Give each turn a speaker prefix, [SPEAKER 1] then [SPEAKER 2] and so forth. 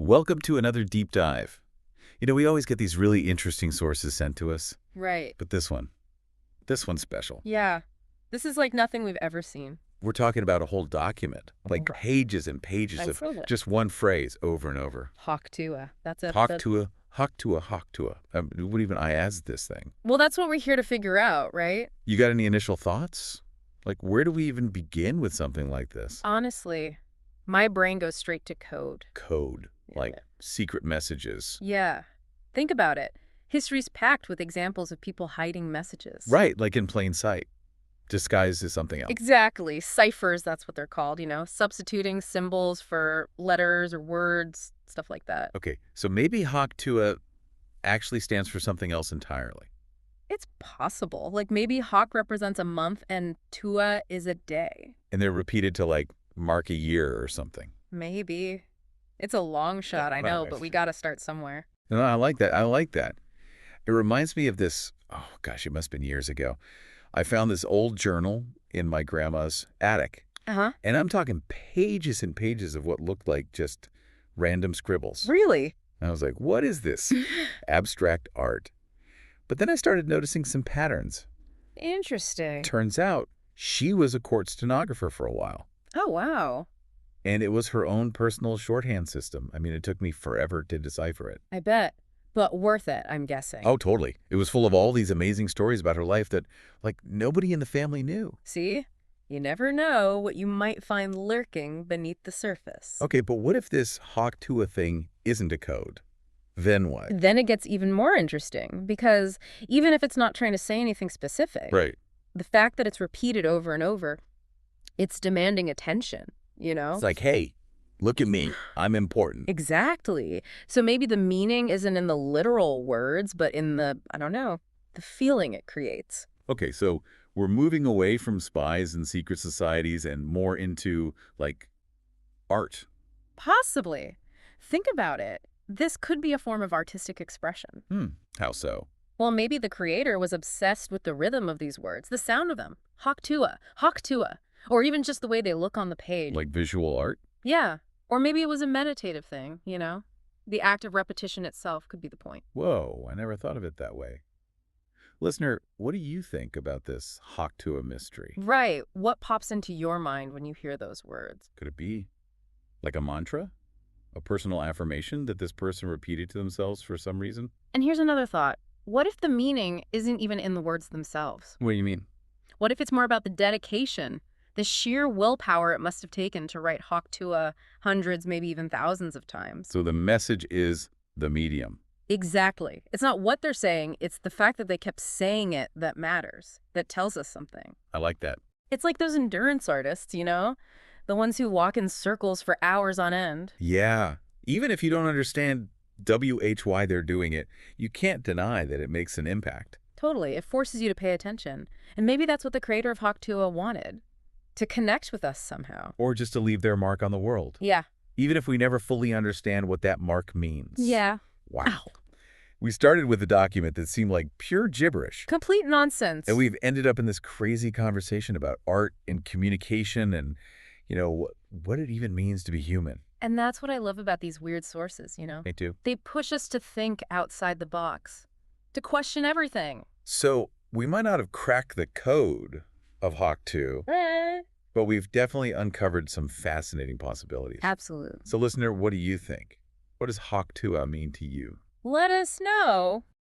[SPEAKER 1] Welcome to another deep dive. We always get these really interesting sources sent to us,
[SPEAKER 2] Right.
[SPEAKER 1] but this one's special.
[SPEAKER 2] Yeah. This is like nothing we've ever seen.
[SPEAKER 1] We're talking about a whole document, like
[SPEAKER 2] Right.
[SPEAKER 1] pages and pages
[SPEAKER 2] I
[SPEAKER 1] of
[SPEAKER 2] feel it.
[SPEAKER 1] just one phrase over and over.
[SPEAKER 2] Hawk tuah. That's it.
[SPEAKER 1] Hawk tuah, hawk tuah, hawk tuah. What even I as this thing?
[SPEAKER 2] Well, that's what we're here to figure out, right?
[SPEAKER 1] You got any initial thoughts? Like, where do we even begin with something like this?
[SPEAKER 2] Honestly, my brain goes straight to code.
[SPEAKER 1] Code, like
[SPEAKER 2] Yeah.
[SPEAKER 1] secret messages.
[SPEAKER 2] Yeah. Think about it. History's packed with examples of people hiding messages.
[SPEAKER 1] Right, like in plain sight, disguised as something else.
[SPEAKER 2] Exactly. Ciphers, that's what they're called, substituting symbols for letters or words, stuff like that.
[SPEAKER 1] Okay, so maybe hawk tuah actually stands for something else entirely.
[SPEAKER 2] It's possible. Like maybe hawk represents a month and tuah is a day.
[SPEAKER 1] And they're repeated to like mark a year or something.
[SPEAKER 2] Maybe. It's a long shot, I know, but we gotta start somewhere.
[SPEAKER 1] No, I like that. I like that. It reminds me of this, oh gosh, it must have been years ago. I found this old journal in my grandma's attic.
[SPEAKER 2] Uh-huh.
[SPEAKER 1] And I'm talking pages and pages of what looked like just random scribbles.
[SPEAKER 2] Really?
[SPEAKER 1] And I was like, what is this? Abstract art. But then I started noticing some patterns.
[SPEAKER 2] Interesting.
[SPEAKER 1] Turns out she was a court stenographer for a while.
[SPEAKER 2] Oh, wow.
[SPEAKER 1] And it was her own personal shorthand system. I mean, it took me forever to decipher it.
[SPEAKER 2] I bet. But worth it, I'm guessing.
[SPEAKER 1] Oh, totally. It was full of all these amazing stories about her life that, like, nobody in the family knew.
[SPEAKER 2] See? You never know what you might find lurking beneath the surface.
[SPEAKER 1] Okay, but what if this hawk tuah thing isn't a code? Then what?
[SPEAKER 2] Then it gets even more interesting, because even if it's not trying to say anything specific,
[SPEAKER 1] Right.
[SPEAKER 2] the fact that it's repeated over and over, it's demanding attention,
[SPEAKER 1] It's like, hey, look at me. I'm important.
[SPEAKER 2] Exactly. So maybe the meaning isn't in the literal words, but in the, I don't know, the feeling it creates.
[SPEAKER 1] Okay, so we're moving away from spies and secret societies and more into, like, art.
[SPEAKER 2] Possibly. Think about it. This could be a form of artistic expression.
[SPEAKER 1] How so?
[SPEAKER 2] Well, maybe the creator was obsessed with the rhythm of these words, the sound of them. Hawk tuah, or even just the way they look on the page.
[SPEAKER 1] Like visual art?
[SPEAKER 2] Yeah. Or maybe it was a meditative thing, The act of repetition itself could be the point.
[SPEAKER 1] Whoa, I never thought of it that way. Listener, what do you think about this hawk tuah mystery?
[SPEAKER 2] Right. What pops into your mind when you hear those words?
[SPEAKER 1] Could it be like a mantra? A personal affirmation that this person repeated to themselves for some reason?
[SPEAKER 2] And here's another thought. What if the meaning isn't even in the words themselves?
[SPEAKER 1] What do you mean?
[SPEAKER 2] What if it's more about the dedication, the sheer willpower it must have taken to write hawk tuah hundreds, maybe even thousands of times?
[SPEAKER 1] So the message is the medium.
[SPEAKER 2] Exactly. It's not what they're saying, it's the fact that they kept saying it that matters, that tells us something.
[SPEAKER 1] I like that.
[SPEAKER 2] It's like those endurance artists, The ones who walk in circles for hours on end.
[SPEAKER 1] Yeah. Even if you don't understand why they're doing it, you can't deny that it makes an impact.
[SPEAKER 2] Totally. It forces you to pay attention. And maybe that's what the creator of hawk tuah wanted. To connect with us somehow.
[SPEAKER 1] Or just to leave their mark on the world.
[SPEAKER 2] Yeah.
[SPEAKER 1] Even if we never fully understand what that mark means.
[SPEAKER 2] Yeah.
[SPEAKER 1] Wow. We started with a document that seemed like pure gibberish.
[SPEAKER 2] Complete nonsense.
[SPEAKER 1] And we've ended up in this crazy conversation about art and communication and, what it even means to be human.
[SPEAKER 2] And that's what I love about these weird sources,
[SPEAKER 1] Me too.
[SPEAKER 2] They push us to think outside the box, to question everything.
[SPEAKER 1] So we might not have cracked the code of hawk tuah, but we've definitely uncovered some fascinating possibilities.
[SPEAKER 2] Absolutely.
[SPEAKER 1] So listener, what do you think? What does hawk tuah mean to you?
[SPEAKER 2] Let us know.